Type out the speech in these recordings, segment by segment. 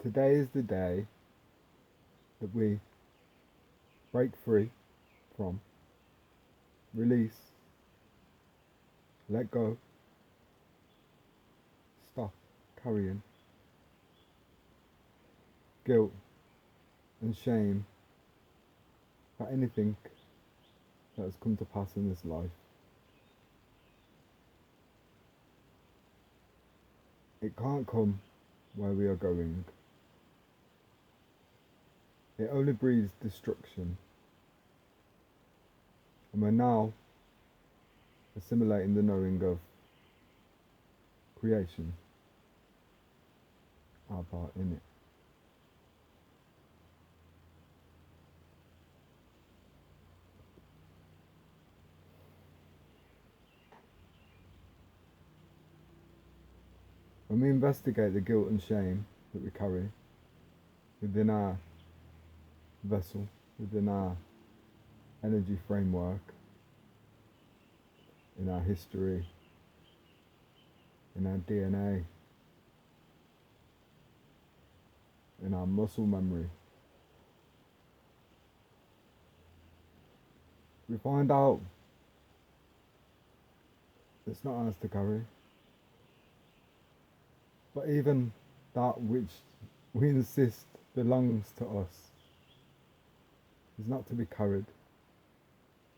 Today is the day that we break free from, release, let go, stop carrying guilt and shame for anything that has come to pass in this life. It can't come where we are going. It only breeds destruction. And we're now assimilating the knowing of creation, our part in it. When we investigate the guilt and shame that we carry within our vessel, within our energy framework, in our history, in our DNA, in our muscle memory, we find out it's not ours to carry. But even that which we insist belongs to us is not to be carried,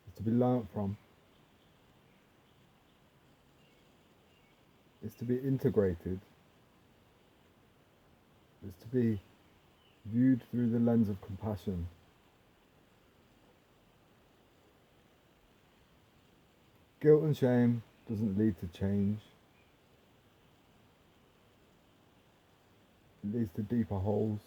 it's to be learnt from, it's to be integrated, it's to be viewed through the lens of compassion. Guilt and shame doesn't lead to change. It leads to deeper holes.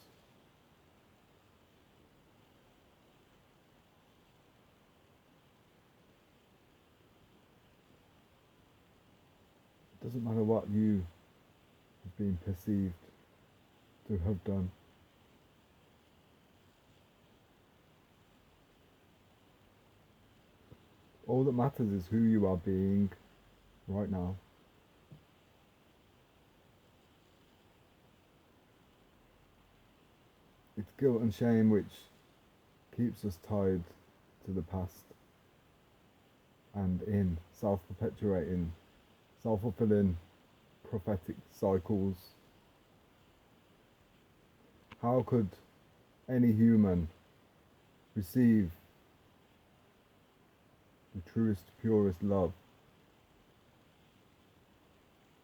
It doesn't matter what you have been perceived to have done. All that matters is who you are being right now. It's guilt and shame which keeps us tied to the past and in self-perpetuating, self-fulfilling prophetic cycles. How could any human receive the truest, purest love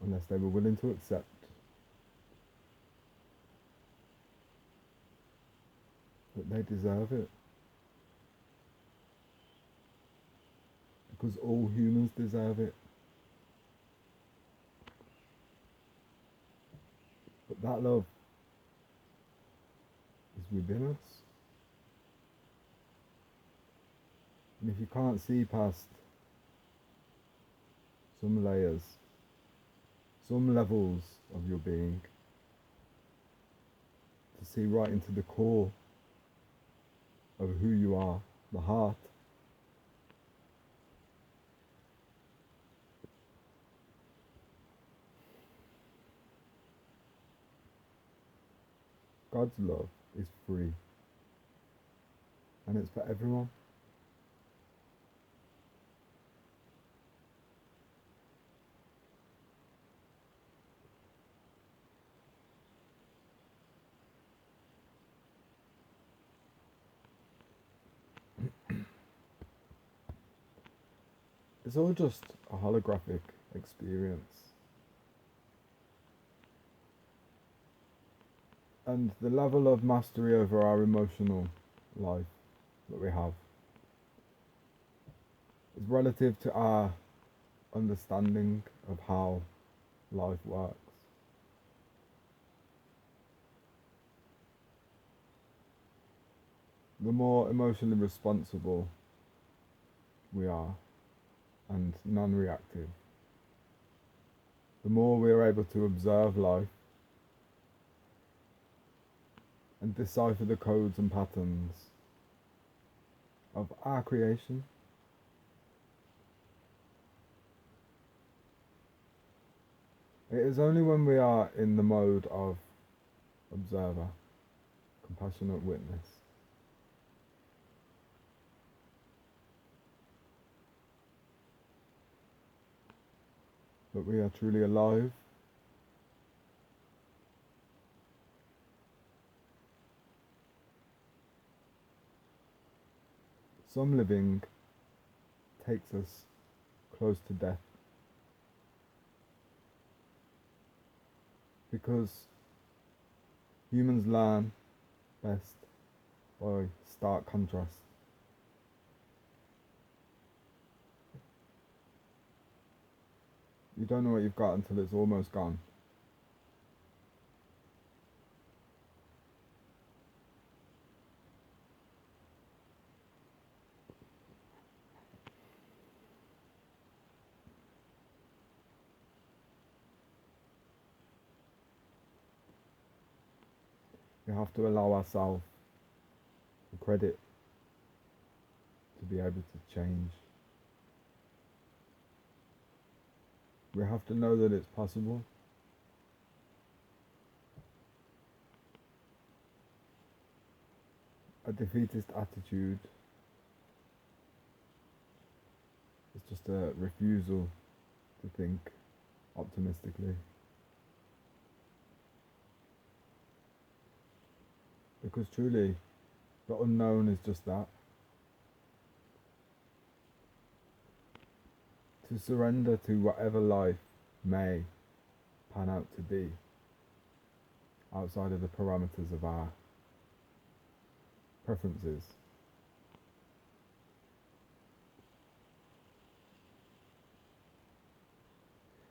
unless they were willing to accept that they deserve it? Because all humans deserve it. But that love is within us. And if you can't see past some layers, some levels of your being, to see right into the core of who you are, the heart, God's love is free. And it's for everyone. It's all just a holographic experience. And the level of mastery over our emotional life that we have is relative to our understanding of how life works. The more emotionally responsible we are and non-reactive, the more we are able to observe life and decipher the codes and patterns of our creation. It is only when we are in the mode of observer, compassionate witness. That we are truly alive. Some living takes us close to death because humans learn best by stark contrast. You don't know what you've got until it's almost gone. We have to allow ourselves the credit to be able to change. We have to know that it's possible. A defeatist attitude is just a refusal to think optimistically. Because truly, the unknown is just that. To surrender to whatever life may pan out to be outside of the parameters of our preferences.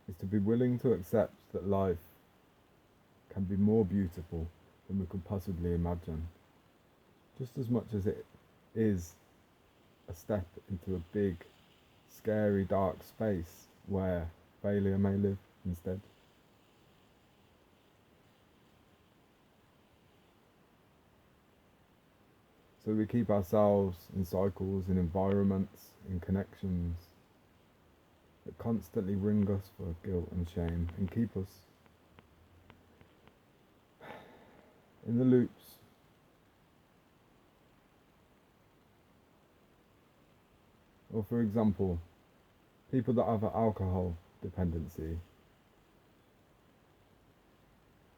Is to be willing to accept that life can be more beautiful than we could possibly imagine, just as much as it is a step into a big, scary, dark space where failure may live instead. So we keep ourselves in cycles, in environments, in connections that constantly wring us for guilt and shame and keep us in the loops. Or for example, people that have an alcohol dependency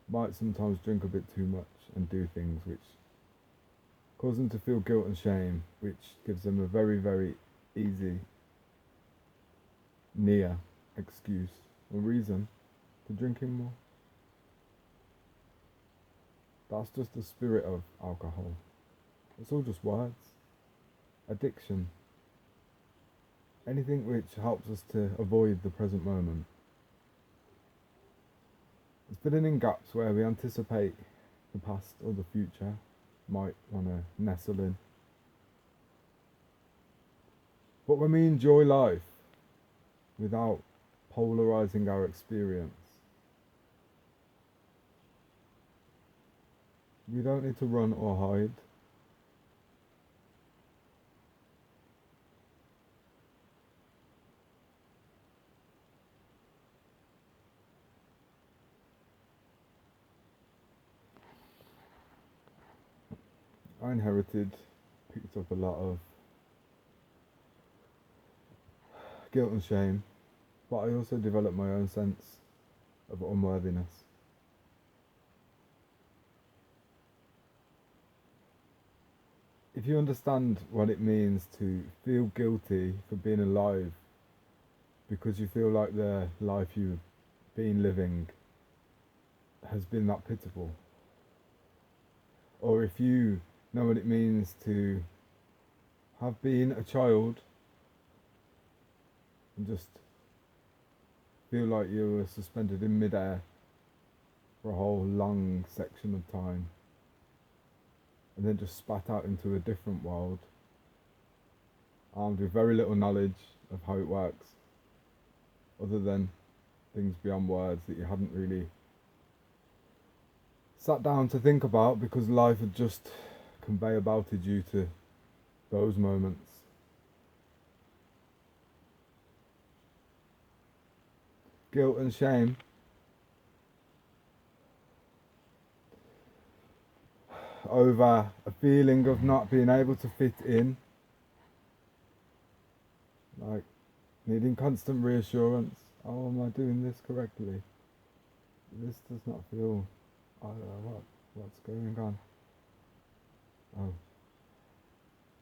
might sometimes drink a bit too much and do things which cause them to feel guilt and shame, which gives them a very, very easy, near excuse or reason for drinking more. That's just the spirit of alcohol. It's all just words. Addiction. Anything which helps us to avoid the present moment. It's filling in gaps where we anticipate the past or the future might want to nestle in. But when we enjoy life without polarizing our experience, we don't need to run or hide. I picked up a lot of guilt and shame, but I also developed my own sense of unworthiness. If you understand what it means to feel guilty for being alive because you feel like the life you've been living has been that pitiful, or if you know what it means to have been a child and just feel like you were suspended in midair for a whole long section of time and then just spat out into a different world, armed with very little knowledge of how it works, other than things beyond words that you hadn't really sat down to think about because life had just conveyor belted you to those moments. Guilt and shame over a feeling of not being able to fit in, like needing constant reassurance. Oh, am I doing this correctly? This does not feel. What's going on? Oh,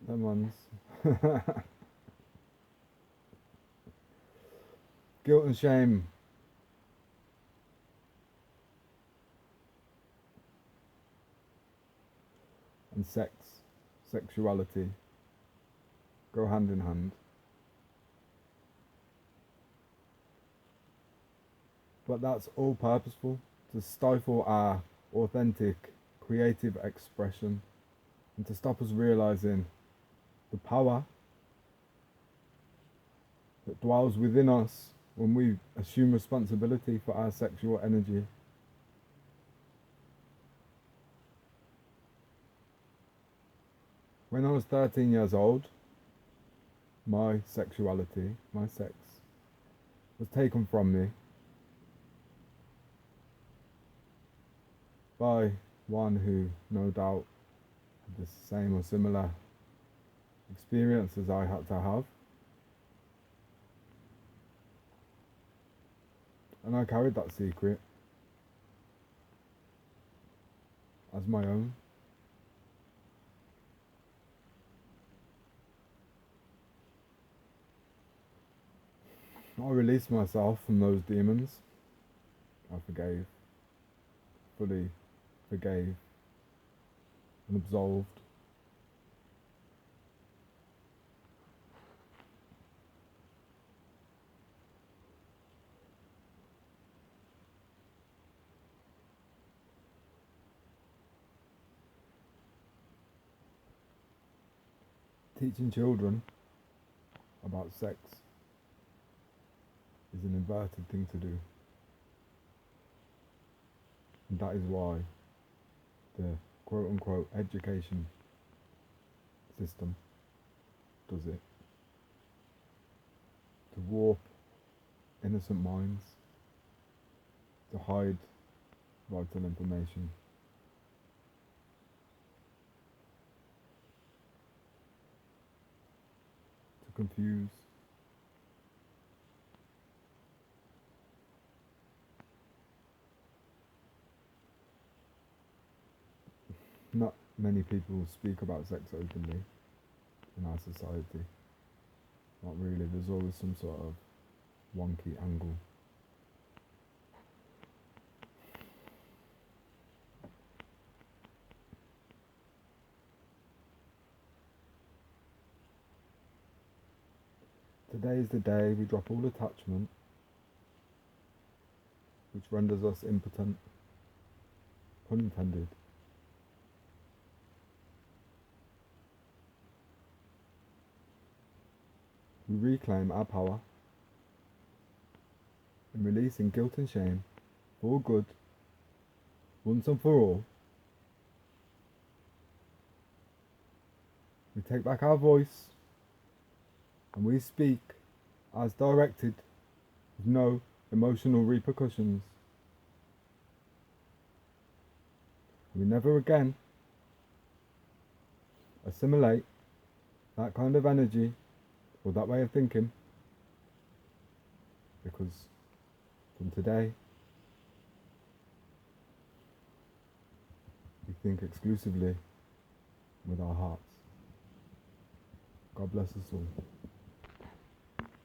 them ones. Guilt and shame. And sexuality go hand in hand. But that's all purposeful, to stifle our authentic, creative expression and to stop us realizing the power that dwells within us when we assume responsibility for our sexual energy. When I was 13 years old, my sexuality, my sex, was taken from me by one who no doubt had the same or similar experience as I had to have. And I carried that secret as my own. I released myself from those demons. I forgave, fully forgave, and absolved. Teaching children about sex is an inverted thing to do. And that is why the quote unquote education system does it. To warp innocent minds, to hide vital information. To confuse. Not many people speak about sex openly in our society. Not really, there's always some sort of wonky angle. Today is the day we drop all attachment, which renders us impotent, pun intended. We reclaim our power in releasing guilt and shame for good, once and for all. We take back our voice and we speak as directed, with no emotional repercussions. We never again assimilate that kind of energy or that way of thinking, because from today we think exclusively with our hearts. God bless us all.